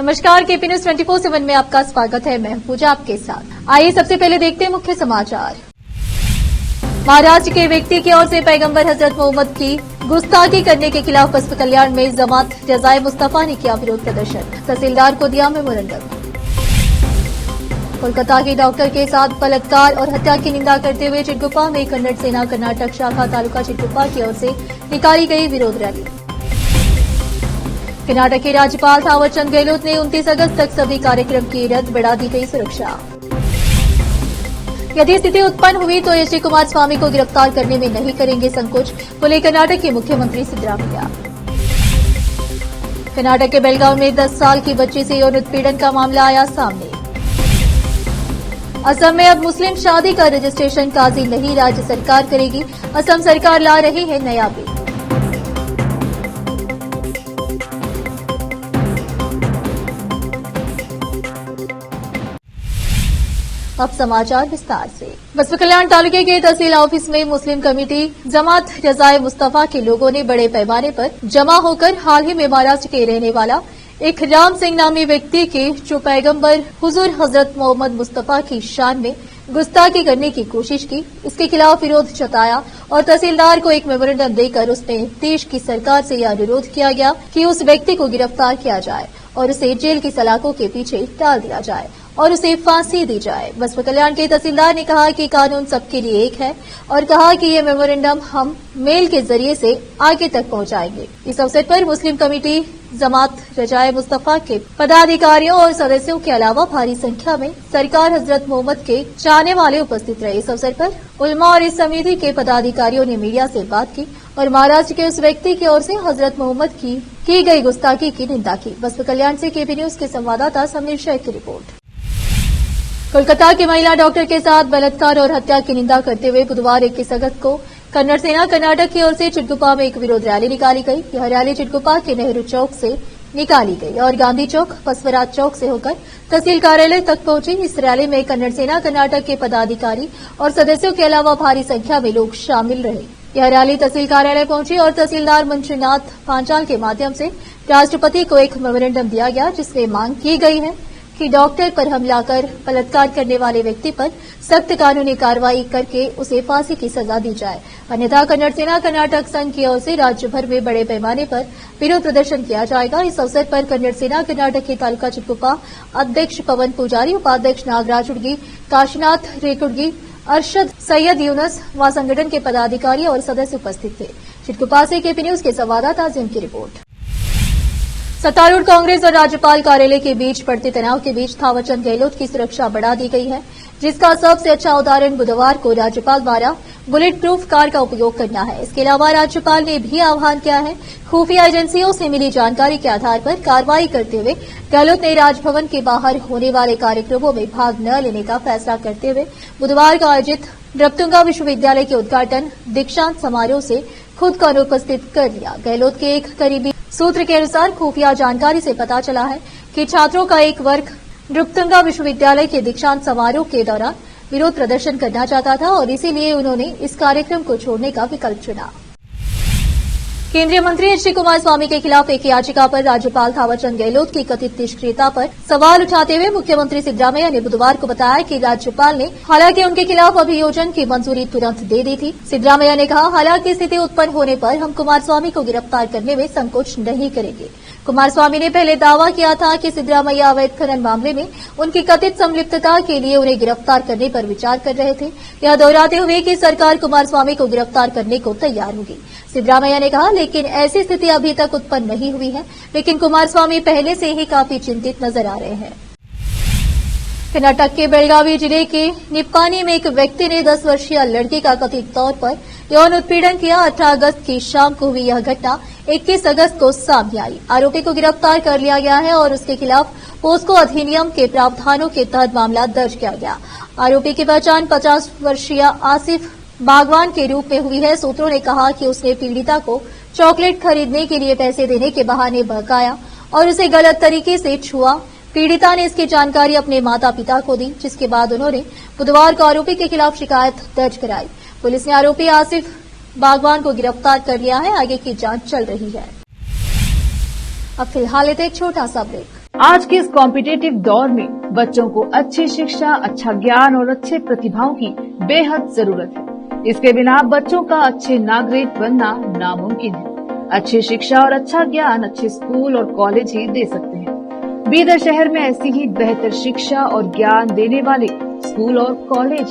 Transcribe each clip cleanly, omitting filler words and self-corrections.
नमस्कार, KP news 24/7 में आपका स्वागत है। मैं पूजा आपके साथ। आइए सबसे पहले देखते हैं मुख्य समाचार। महाराष्ट्र के व्यक्ति की ओर से पैगंबर हजरत मोहम्मद की गुस्ताखी करने के खिलाफ बसपा कल्याण में जमात रजाए मुस्तफा ने किया विरोध प्रदर्शन, तहसीलदार को दिया मेमोरेंडम। कोलकाता के डॉक्टर के साथ बलात्कार और हत्या की निंदा करते हुए चिटगुप्पा में कन्नड़ सेना कर्नाटक शाखा तालुका चिटगुप्पा की ओर से निकाली गई विरोध रैली। कर्नाटक के राज्यपाल थावरचंद गहलोत ने 29 अगस्त तक सभी कार्यक्रम की रद्द, बढ़ा दी गई सुरक्षा। यदि स्थिति उत्पन्न हुई तो एच डी कुमारस्वामी को गिरफ्तार करने में नहीं करेंगे संकोच, बोले कर्नाटक के मुख्यमंत्री सिद्धरामैया। कर्नाटक के बेलगांव में 10 साल की बच्ची से यौन उत्पीड़न का मामला आया सामने। असम में अब मुस्लिम शादी का रजिस्ट्रेशन काजी नहीं राज्य सरकार करेगी, असम सरकार ला रही है नया बिल। अब समाचार विस्तार से। बसपा कल्याण तालुके के तहसील ऑफिस में मुस्लिम कमेटी जमात रजाए मुस्तफा के लोगों ने बड़े पैमाने पर जमा होकर हाल ही में महाराष्ट्र के रहने वाला एक राम सिंह नामी व्यक्ति के जो पैगंबर हुजूर हजरत मोहम्मद मुस्तफा की शान में गुस्ताखी करने की कोशिश की, इसके खिलाफ विरोध जताया और तहसीलदार को एक मेमोरेंडम देकर उसमें देश की सरकार से यह अनुरोध किया गया कि उस व्यक्ति को गिरफ्तार किया जाए और उसे जेल की सलाखों के पीछे डाल दिया जाए और उसे फांसी दी जाए। बसपा कल्याण के तहसीलदार ने कहा कि कानून सबके लिए एक है और कहा कि ये मेमोरेंडम हम मेल के जरिए से आगे तक पहुंचाएंगे। इस अवसर पर मुस्लिम कमेटी जमात रजाए मुस्तफा के पदाधिकारियों और सदस्यों के अलावा भारी संख्या में सरकार हजरत मोहम्मद के चाहने वाले उपस्थित रहे। इस अवसर पर उलमा और इस समिति के पदाधिकारियों ने मीडिया से बात की और महाराष्ट्र के उस व्यक्ति की ओर से हजरत मोहम्मद की गई गुस्ताखी की निंदा की। बसपा कल्याण से केपी न्यूज के संवाददाता समीर शेख की रिपोर्ट। कोलकाता की महिला डॉक्टर के साथ बलात्कार और हत्या की निंदा करते हुए बुधवार 21 अगस्त को कन्नड़ सेना कर्नाटक की ओर से चिटगुप्पा में एक विरोध रैली निकाली गई। यह रैली चिटगुप्पा के नेहरू चौक से निकाली गई और गांधी चौक, बसवराज चौक से होकर तहसील कार्यालय तक पहुंची। इस रैली में कन्नड़ सेना कर्नाटक के पदाधिकारी और सदस्यों के अलावा भारी संख्या में लोग शामिल रहे। यह रैली तहसील कार्यालय पहुंची और तहसीलदार मंजुनाथ पांचाल के माध्यम से राष्ट्रपति को एक मेमोरेंडम दिया गया, जिसमें मांग की गई है कि डॉक्टर पर हमला कर बलात्कार करने वाले व्यक्ति पर सख्त कानूनी कार्रवाई करके उसे फांसी की सजा दी जाए, अन्यथा कन्नड़ सेना कर्नाटक संघ की ओर से राज्य भर में बड़े पैमाने पर विरोध प्रदर्शन किया जाएगा। इस अवसर पर कन्नड़ सेना कर्नाटक के तालुका चिटगुप्पा अध्यक्ष पवन पुजारी, उपाध्यक्ष नागराज उड़गी, काशीनाथ रेकुड़गी, अरशद सैयद यूनस व संगठन के पदाधिकारी और सदस्य उपस्थित थे। चिटगुप्पा से केपी न्यूज के संवाददाता जिम की रिपोर्ट। सत्तारूढ़ कांग्रेस और राज्यपाल कार्यालय के बीच बढ़ते तनाव के बीच थावरचंद गहलोत की सुरक्षा बढ़ा दी गई है, जिसका सबसे अच्छा उदाहरण बुधवार को राज्यपाल द्वारा बुलेट प्रूफ कार का उपयोग करना है। इसके अलावा राज्यपाल ने भी आह्वान किया है खुफिया एजेंसियों से मिली जानकारी के आधार पर कार्रवाई करते हुए गहलोत ने राजभवन के बाहर होने वाले कार्यक्रमों में भाग न लेने का फैसला करते हुए बुधवार को आयोजित रपतुंगा विश्वविद्यालय के उद्घाटन दीक्षांत समारोह से खुद को अनुपस्थित कर लिया। गहलोत के एक करीबी सूत्र के अनुसार खुफिया जानकारी से पता चला है कि छात्रों का एक वर्ग रपतुंगा विश्वविद्यालय के दीक्षांत समारोह के दौरान विरोध प्रदर्शन करना चाहता था और इसीलिए उन्होंने इस कार्यक्रम को छोड़ने का विकल्प चुना। केंद्रीय मंत्री एच डी कुमारस्वामी के खिलाफ एक याचिका पर राज्यपाल थावरचंद गहलोत की कथित निष्क्रियता पर सवाल उठाते हुए मुख्यमंत्री सिद्धरामैया ने बुधवार को बताया कि राज्यपाल ने हालांकि उनके खिलाफ अभियोजन की मंजूरी तुरंत दे दी थी। सिद्धरामैया ने कहा, हालांकि स्थिति उत्पन्न होने पर हम कुमारस्वामी को गिरफ्तार करने में संकोच नहीं करेंगे। कुमारस्वामी ने पहले दावा किया था कि सिद्धरामैया अवैध खनन मामले में उनकी कथित संलिप्तता के लिए उन्हें गिरफ्तार करने पर विचार कर रहे थे। यह दोहराते हुए कि सरकार कुमारस्वामी को गिरफ्तार करने को तैयार होगी। सिद्धरामैया ने कहा, लेकिन ऐसी स्थिति अभी तक उत्पन्न नहीं हुई है, लेकिन कुमारस्वामी पहले से ही काफी चिंतित नजर आ रहे हैं। कर्नाटक के बेलगावी जिले के निप्पानी में एक व्यक्ति ने 10 वर्षीय लड़की का कथित तौर पर यौन उत्पीड़न किया। 18 अगस्त की शाम को हुई यह घटना 21 अगस्त को सामने आई। आरोपी को गिरफ्तार कर लिया गया है और उसके खिलाफ पोस्को अधिनियम के प्रावधानों के तहत मामला दर्ज किया गया। आरोपी की पहचान 50 वर्षीय आसिफ बागवान के रूप में हुई है। सूत्रों ने कहा कि उसने पीड़िता को चॉकलेट खरीदने के लिए पैसे देने के बहाने बहकाया और उसे गलत तरीके से छुआ। पीड़िता ने इसकी जानकारी अपने माता पिता को दी, जिसके बाद उन्होंने बुधवार को आरोपी के खिलाफ शिकायत दर्ज कराई। पुलिस ने आरोपी आसिफ बागवान को गिरफ्तार कर लिया है। आगे की जांच चल रही है। अब फिलहाल एक छोटा सा ब्रेक। आज के इस कॉम्पिटिटिव दौर में बच्चों को अच्छी शिक्षा, अच्छा ज्ञान और अच्छे प्रतिभाओं की बेहद जरूरत है। इसके बिना बच्चों का अच्छे नागरिक बनना नामुमकिन है। अच्छी शिक्षा और अच्छा ज्ञान अच्छे स्कूल और कॉलेज ही दे सकते हैं। बीदर शहर में ऐसी ही बेहतर शिक्षा और ज्ञान देने वाले स्कूल और कॉलेज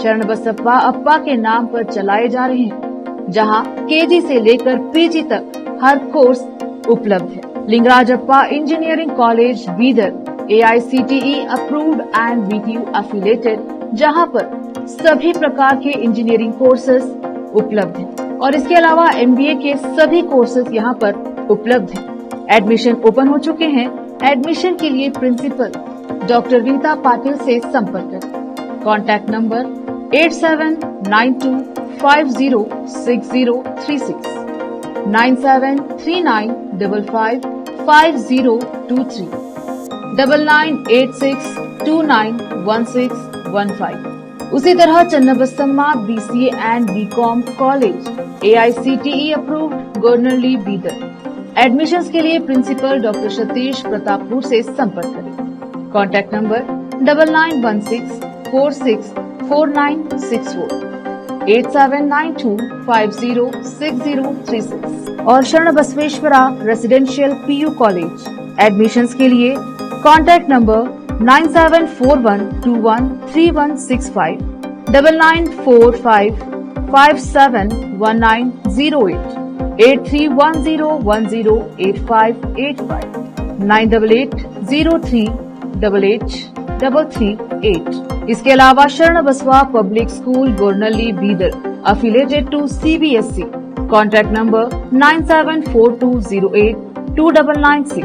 शरण बसप्पा अप्पा के नाम पर चलाए जा रहे हैं, जहां केजी से लेकर पीजी तक हर कोर्स उपलब्ध है। Lingaraj Appa engineering college Bidar AICTE approved and BTU affiliated, जहां पर सभी प्रकार के इंजीनियरिंग कोर्सेज उपलब्ध हैं और इसके अलावा MBA के सभी कोर्सेज यहां पर उपलब्ध हैं। एडमिशन ओपन हो चुके हैं। एडमिशन के लिए प्रिंसिपल डॉक्टर रीता पाटिल से संपर्क करें। Contact number 8792506036, 9739555023, 9986291615। उसी तरह Channabasamma BCA and BCom college AICTE approved Gornalli Bidar. एडमिशंस के लिए प्रिंसिपल डॉक्टर सतीश प्रतापपुर से संपर्क करें। कॉन्टैक्ट नंबर 9916464964, 8792506036 और शरण Basaveshwara residential PU college. Admissions के लिए कॉन्टैक्ट नंबर 9741213165, 9945571908, 8310108585, 9880388838। इसके अलावा Sharan Basava public school Gornalli Bidar affiliated to CBSE। Contact number 9742082996,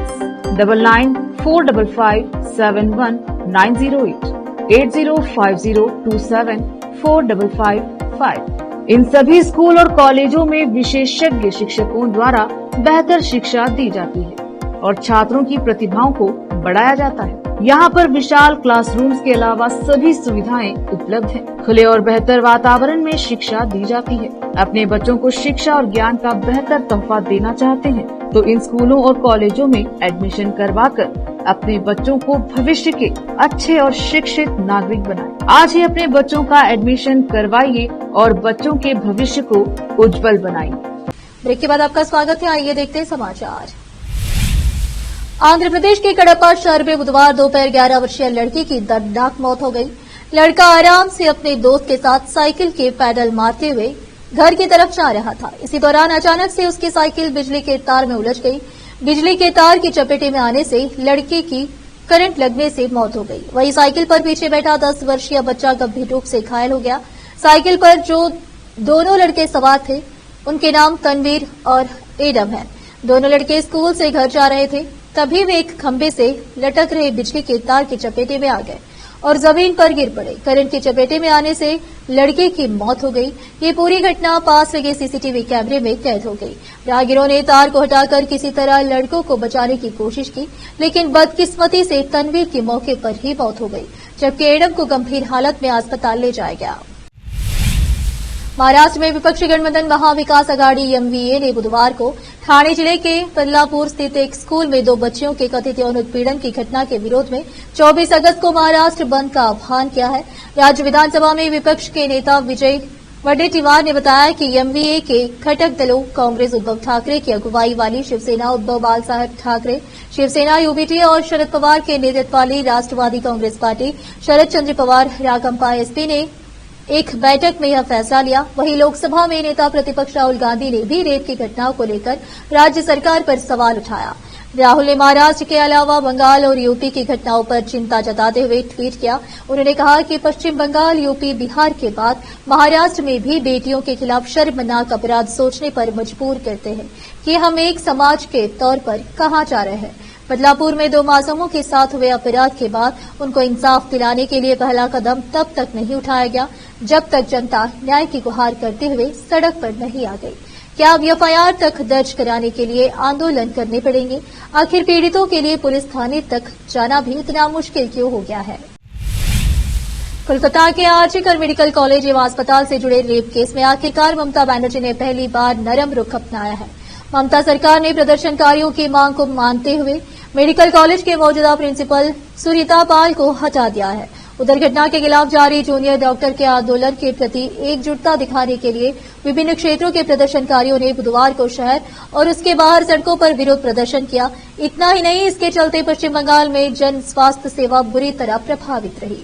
9945571908, 8050274555। इन सभी स्कूल और कॉलेजों में विशेषज्ञ शिक्षकों द्वारा बेहतर शिक्षा दी जाती है और छात्रों की प्रतिभाओं को बढ़ाया जाता है। यहाँ पर विशाल क्लासरूम्स के अलावा सभी सुविधाएं उपलब्ध हैं। खुले और बेहतर वातावरण में शिक्षा दी जाती है। अपने बच्चों को शिक्षा और ज्ञान का बेहतर तोहफा देना चाहते हैं तो इन स्कूलों और कॉलेजों में एडमिशन करवाकर अपने बच्चों को भविष्य के अच्छे और शिक्षित नागरिक बनाएं। आज ही अपने बच्चों का एडमिशन करवाइए और बच्चों के भविष्य को उज्जवल बनाइए। ब्रेक के बाद आपका स्वागत है। आइए देखते हैं समाचार। आंध्र प्रदेश के कडप्पा शहर में बुधवार दोपहर 11 वर्षीय लड़की की दर्दनाक मौत हो गई। लड़का आराम से अपने दोस्त के साथ साइकिल के पैडल मारते हुए घर की तरफ जा रहा था। इसी दौरान अचानक से उसकी साइकिल बिजली के तार में उलझ गई। बिजली के तार की चपेटे में आने से लड़के की करंट लगने से मौत हो गई। वहीं साइकिल पर पीछे बैठा 10 वर्षीय बच्चा गंभीर रूप से घायल हो गया। साइकिल पर जो दोनों लड़के सवार थे उनके नाम तनवीर और एडम है। दोनों लड़के स्कूल से घर जा रहे थे, तभी वे एक खंभे से लटक रहे बिजली के तार की चपेटे में आ गए और जमीन पर गिर पड़े। करंट की चपेटे में आने से लड़के की मौत हो गई। ये पूरी घटना पास लगे CCTV कैमरे में कैद हो गई। राहगीरों ने तार को हटाकर किसी तरह लड़कों को बचाने की कोशिश की, लेकिन बदकिस्मती से तनवीर की मौके पर ही मौत हो गई, जबकि एडम को गंभीर हालत में अस्पताल ले जाया गया। महाराष्ट्र में विपक्षी गठबंधन महाविकास अघाड़ी MVA ने बुधवार को ठाणे जिले के बदलापुर स्थित एक स्कूल में 2 बच्चियों के कथित यौन उत्पीड़न की घटना के विरोध में 24 अगस्त को महाराष्ट्र बंद का आह्वान किया है। राज्य विधानसभा में विपक्ष के नेता विजय वडेट्टीवार ने बताया कि MVA के घटक दलों कांग्रेस उद्धव ठाकरे की अगुवाई वाली शिवसेना उद्धव बालसाहेब ठाकरे, शिवसेना UBT और शरद पवार के नेतृत्व वाली राष्ट्रवादी कांग्रेस पार्टी शरद चंद्र पवार रागंपा SP ने एक बैठक में यह फैसला लिया। वहीं लोकसभा में नेता प्रतिपक्ष राहुल गांधी ने भी रेप की घटनाओं को लेकर राज्य सरकार पर सवाल उठाया। राहुल ने महाराष्ट्र के अलावा बंगाल और यूपी की घटनाओं पर चिंता जताते हुए ट्वीट किया। उन्होंने कहा कि पश्चिम बंगाल, यूपी, बिहार के बाद महाराष्ट्र में भी बेटियों के खिलाफ शर्मनाक अपराध सोचने पर मजबूर करते हैं कि हम एक समाज के तौर पर कहां जा रहे हैं। बदलापुर में 2 मासूमों के साथ हुए अपराध के बाद उनको इंसाफ दिलाने के लिए पहला कदम तब तक नहीं उठाया गया जब तक जनता न्याय की गुहार करते हुए सड़क पर नहीं आ गई। क्या अब FIR तक दर्ज कराने के लिए आंदोलन करने पड़ेंगे? आखिर पीड़ितों के लिए पुलिस थाने तक जाना भी इतना मुश्किल क्यों हो गया है? कोलकाता के आरजीकर मेडिकल कॉलेज एवं अस्पताल से जुड़े रेप केस में आखिरकार ममता बनर्जी ने पहली बार नरम रुख अपनाया है। ममता सरकार ने प्रदर्शनकारियों की मांग को मानते हुए मेडिकल कॉलेज के मौजूदा प्रिंसिपल सुरीता पाल को हटा दिया है। उधर घटना के खिलाफ जारी जूनियर डॉक्टर के आंदोलन के प्रति एकजुटता दिखाने के लिए विभिन्न क्षेत्रों के प्रदर्शनकारियों ने बुधवार को शहर और उसके बाहर सड़कों पर विरोध प्रदर्शन किया। इतना ही नहीं, इसके चलते पश्चिम बंगाल में जन स्वास्थ्य सेवा बुरी तरह प्रभावित रही।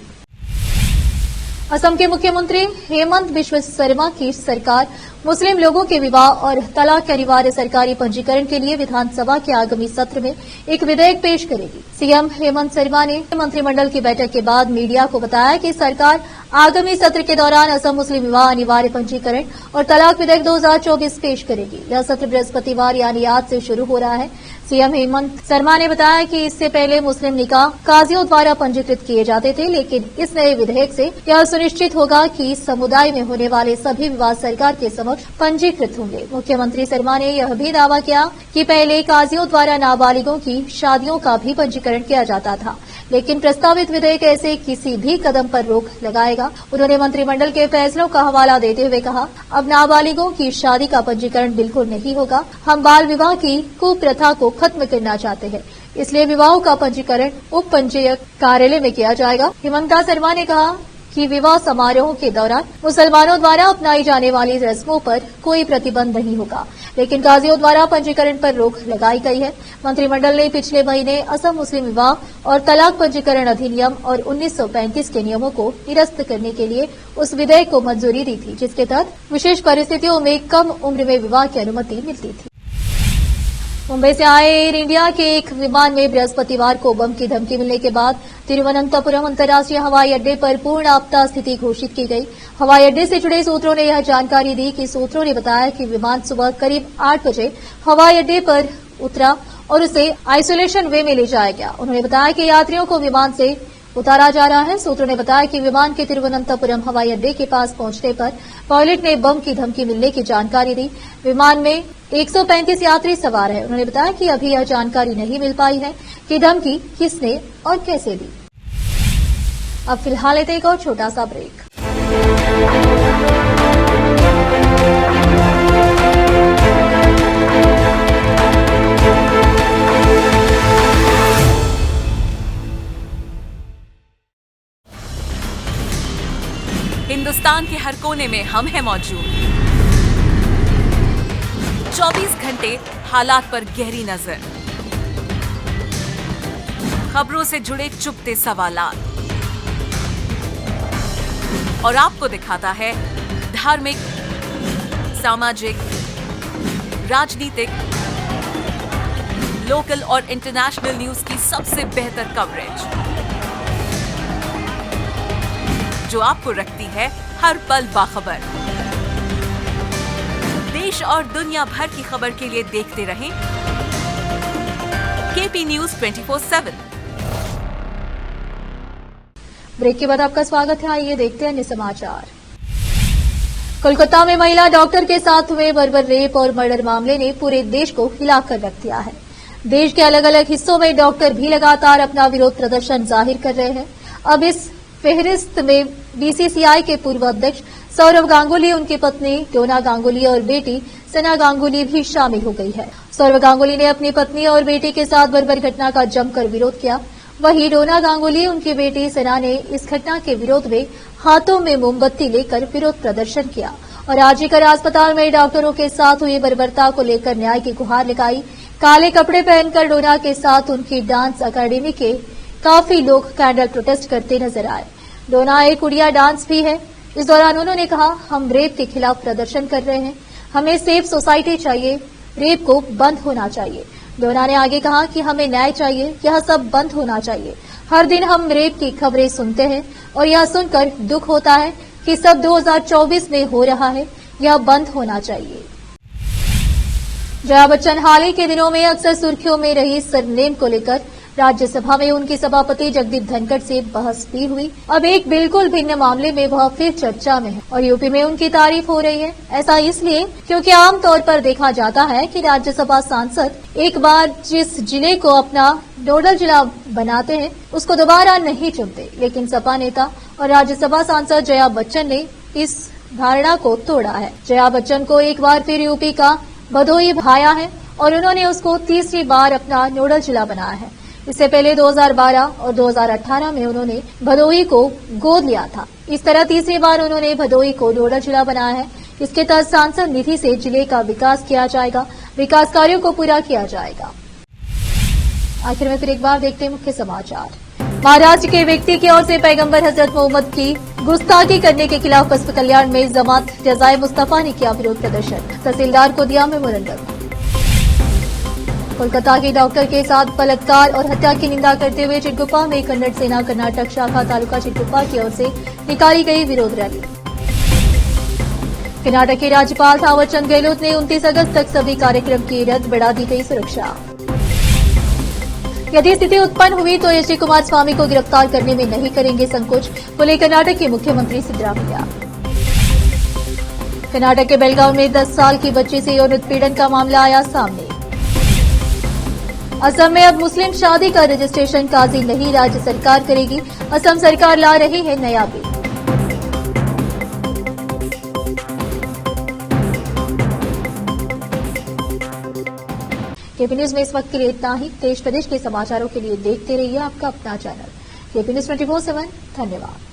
असम के मुख्यमंत्री हेमंत बिश्व शर्मा की सरकार मुस्लिम लोगों के विवाह और तलाक के अनिवार्य सरकारी पंजीकरण के लिए विधानसभा के आगामी सत्र में एक विधेयक पेश करेगी। सीएम हेमंत शर्मा ने मंत्रिमंडल की बैठक के बाद मीडिया को बताया कि सरकार आगामी सत्र के दौरान असम मुस्लिम विवाह अनिवार्य पंजीकरण और तलाक विधेयक 2024 पेश करेगी। यह सत्र बृहस्पतिवार यानी आज से शुरू हो रहा है। सीएम हेमंत शर्मा ने बताया कि इससे पहले मुस्लिम निकाह काजियों द्वारा पंजीकृत किए जाते थे, लेकिन इस नए विधेयक से यह सुनिश्चित होगा कि समुदाय में होने वाले सभी विवाह सरकार के समक्ष पंजीकृत होंगे। मुख्यमंत्री शर्मा ने यह भी दावा किया कि पहले काजियों द्वारा नाबालिगों की शादियों का भी पंजीकरण किया जाता था, लेकिन प्रस्तावित विधेयक ऐसे किसी भी कदम पर रोक लगाएगा। उन्होंने मंत्रिमंडल के फैसलों का हवाला देते हुए कहा, अब नाबालिगों की शादी का पंजीकरण बिल्कुल नहीं होगा। हम बाल विवाह की कुप्रथा को खत्म करना चाहते हैं, इसलिए विवाहों का पंजीकरण उप पंजीयक कार्यालय में किया जाएगा। हेमंता शर्मा ने कहा कि विवाह समारोह के दौरान मुसलमानों द्वारा अपनाई जाने वाली रस्मों पर कोई प्रतिबंध नहीं होगा, लेकिन काजियों द्वारा पंजीकरण पर रोक लगाई गई है। मंत्रिमंडल ने पिछले महीने असम मुस्लिम विवाह और तलाक पंजीकरण अधिनियम और 1935 के नियमों को निरस्त करने के लिए उस विधेयक को मंजूरी दी थी, जिसके तहत विशेष परिस्थितियों में कम उम्र में विवाह की अनुमति मिलती थी। मुंबई से आए एयर इंडिया के एक विमान में बृहस्पतिवार को बम की धमकी मिलने के बाद तिरुवनंतपुरम अंतर्राष्ट्रीय हवाई अड्डे पर पूर्ण आपदा स्थिति घोषित की गई। हवाई अड्डे से जुड़े सूत्रों ने यह जानकारी दी कि सूत्रों ने बताया कि विमान सुबह करीब 8 बजे हवाई अड्डे पर उतरा और उसे आइसोलेशन वे में ले जाया गया। उन्होंने बताया कि यात्रियों को विमान से उतारा जा रहा है। सूत्रों ने बताया कि विमान के तिरुवनंतपुरम हवाई अड्डे के पास पहुंचने पर पायलट ने बम की धमकी मिलने की जानकारी दी। विमान में 135 यात्री सवार हैं। उन्होंने बताया कि अभी यह जानकारी नहीं मिल पाई है कि धमकी किसने और कैसे दी। अब फिलहाल एक और छोटा सा ब्रेक। हिंदुस्तान के हर कोने में हम हैं मौजूद। 24 घंटे हालात पर गहरी नजर, खबरों से जुड़े चुपते सवालात और आपको दिखाता है धार्मिक, सामाजिक, राजनीतिक, लोकल और इंटरनेशनल न्यूज की सबसे बेहतर कवरेज, जो आपको रखती है हर पल बाखबर। देश और दुनिया भर की खबर के लिए देखते रहें केपी न्यूज 24/7। ब्रेक के बाद आपका स्वागत है। आइए देखते हैं अन्य समाचार। कोलकाता में महिला डॉक्टर के साथ हुए बर्बर रेप और मर्डर मामले ने पूरे देश को हिलाकर रख दिया है। देश के अलग अलग हिस्सों में डॉक्टर भी लगातार अपना विरोध प्रदर्शन जाहिर कर रहे हैं। अब इस फेहरिस्त में बीसीसीआई के पूर्व अध्यक्ष सौरव गांगुली, उनकी पत्नी डोना गांगुली और बेटी सना गांगुली भी शामिल हो गई है। सौरव गांगुली ने अपनी पत्नी और बेटी के साथ बर्बर घटना का जमकर विरोध किया। वहीं डोना गांगुली, उनकी बेटी सना ने इस घटना के विरोध में हाथों में मोमबत्ती लेकर विरोध प्रदर्शन किया और आजीकर अस्पताल में डॉक्टरों के साथ हुई बर्बरता को लेकर न्याय की गुहार लगाई। काले कपड़े पहनकर डोना के साथ उनकी डांस अकादमी के काफी लोग कैंडल प्रोटेस्ट करते नजर आए। डोना एक उड़िया डांस भी है। इस दौरान उन्होंने कहा, हम रेप के खिलाफ प्रदर्शन कर रहे हैं, हमें सेफ सोसाइटी चाहिए, रेप को बंद होना चाहिए। डोना ने आगे कहा कि हमें न्याय चाहिए, यह सब बंद होना चाहिए। हर दिन हम रेप की खबरें सुनते हैं और यह सुनकर दुख होता है कि सब 2024 में हो रहा है, यह बंद होना चाहिए। जया बच्चन हाल ही के दिनों में अक्सर सुर्खियों में रही सरनेम को लेकर राज्यसभा में उनकी सभापति जगदीप धनखड़ से बहस भी हुई। अब एक बिल्कुल भिन्न मामले में वह फिर चर्चा में है और यूपी में उनकी तारीफ हो रही है। ऐसा इसलिए क्योंकि आमतौर पर देखा जाता है कि राज्यसभा सांसद एक बार जिस जिले को अपना नोडल जिला बनाते हैं उसको दोबारा नहीं चुनते, लेकिन सपा नेता और राज्यसभा सांसद जया बच्चन ने इस धारणा को तोड़ा है। जया बच्चन को एक बार फिर यूपी का भदोई भाया है और उन्होंने उसको तीसरी बार अपना नोडल जिला बनाया है। इससे पहले 2012 और 2018 में उन्होंने भदोई को गोद लिया था। इस तरह तीसरी बार उन्होंने भदोई को नोडल जिला बनाया है। इसके तहत सांसद निधि से जिले का विकास किया जाएगा, विकास कार्यों को पूरा किया जाएगा। आखिर में फिर एक बार देखते हैं मुख्य समाचार। महाराष्ट्र के व्यक्ति की ओर से पैगंबर हजरत मोहम्मद की गुस्ताखी करने के खिलाफ बसपा कल्याण में जमात रजाए मुस्तफा ने किया विरोध प्रदर्शन, तहसीलदार को दिया मेमोरेंडम। कोलकाता के डॉक्टर के साथ बलात्कार और हत्या की निंदा करते हुए चिटगुप्पा में कन्नड़ सेना कर्नाटक शाखा तालुका चिटगुप्पा की ओर से निकाली गई विरोध रैली। कर्नाटक के राज्यपाल थावरचंद गहलोत ने 29 अगस्त तक सभी कार्यक्रम की रद्द, बढ़ा दी गई सुरक्षा। यदि स्थिति उत्पन्न हुई तो एच डी कुमारस्वामी को गिरफ्तार करने में नहीं करेंगे संकोच, बोले कर्नाटक के मुख्यमंत्री सिद्धरामैया। कर्नाटक के बेलगांव में 10 साल की बच्ची से यौन उत्पीड़न का मामला आया सामने। असम में अब मुस्लिम शादी का रजिस्ट्रेशन काजी नहीं राज्य सरकार करेगी, असम सरकार ला रही है नया बिल। केपी न्यूज में इस वक्त के लिए इतना ही। देश प्रदेश के समाचारों के लिए देखते रहिए आपका अपना चैनल केपी न्यूज 24/7। धन्यवाद।